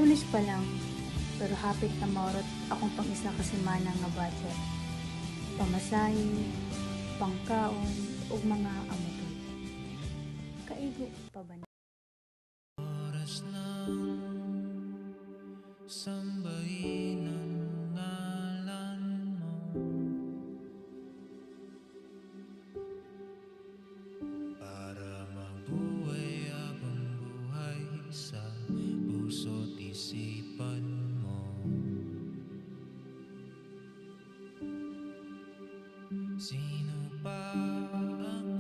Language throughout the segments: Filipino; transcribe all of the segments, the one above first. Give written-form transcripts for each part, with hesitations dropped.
Lunes pa lang, pero hapit na maurot akong pang isa ka semana nga budget. Pamasahe, pangkaon, ug mga amoton. Kaigo pa ba na? Oras ng sambahin ang ngalan mo, para mabuhay habang buhay sa puso't isipan mo. Sino pa ako?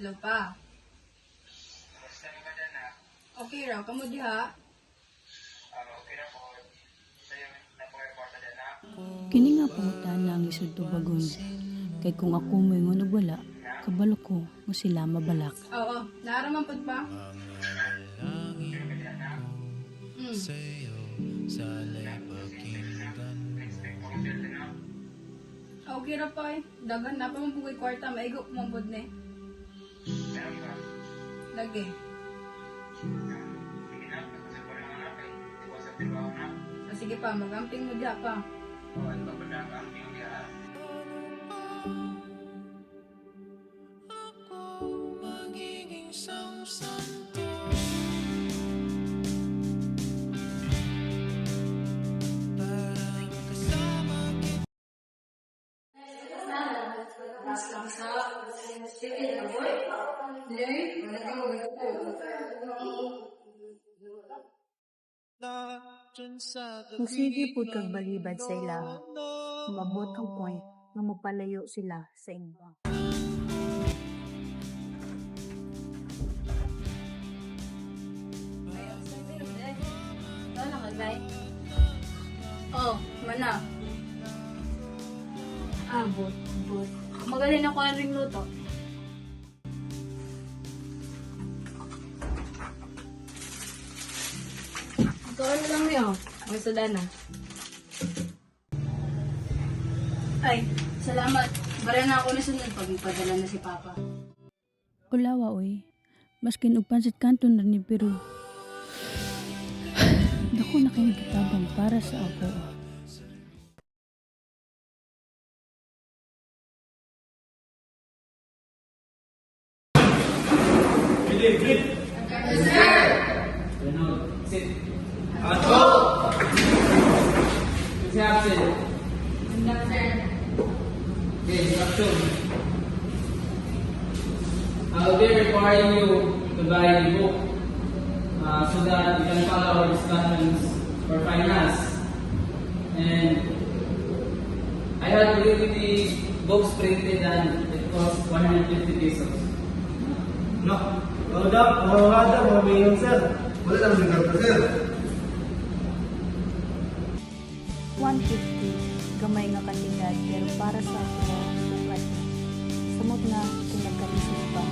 Hello pa. Okay raw, kamo diha. Kini nga pangutana ang isud tubagon. Kay kung ako moingon og wala, kabalo ko mo sila mabalak. Oo, naaraman pud pa. Mga dalangin ko sa'yo, sala'y pakinggan mo. Okay ra pa eh. Dagan na pa mong bugoy kwarta, maigo kumambod ni. Lagi. Sige pa, magamping mo diha pa. Ako magiging samsanto, para makasama kita. Dyan sa Kung sige po kag balibad sa ila, umabot ang point nga mapalayo sila sa inyo. Oh, mana. Abot, but. Magaling ako ang ring luto. Ito ano lang niyo? May sudana. Ay, salamat. Bara na ako nasunod pag ipadala na si Papa. Ulawa oy. Maskin og pansit kanton na ni pero dako na kay gitabang para sa ako. I'll be requiring you to buy the book so that you can follow our discussions for finance. And I had to give the books printed and it cost 150 pesos. No, wala daw, mga sir. Wala lang lugar pa, sir. 150 gamay nga katingad pero para sa ako bukat. Samot na kinagkalisod pa.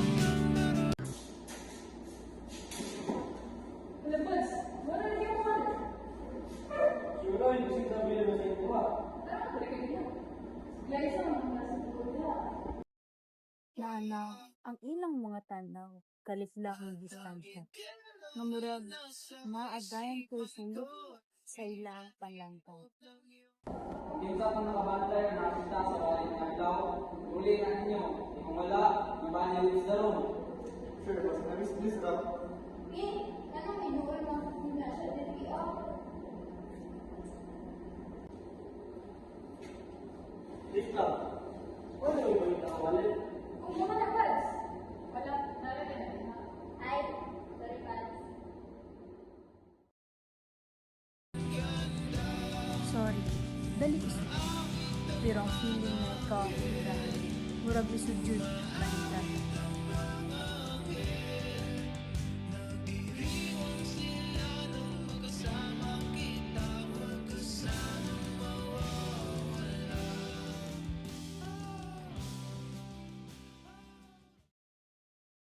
Nana, ang ilang mga tanaw, kaliflahang distansya. Namurag, maagayan ko sulok sa ilang panlangkaw. Yung sa pang nakabantay na nakita sa waling naglaw, uli na ninyo. Kung wala, ibanyan yung sa room. Sir, mas na-miss ka. Dito. Wala yung mga nakawalit. Sorry, dali isa. Pero ang feeling na ikaw ang hirahan, murag lisod yun, kanita.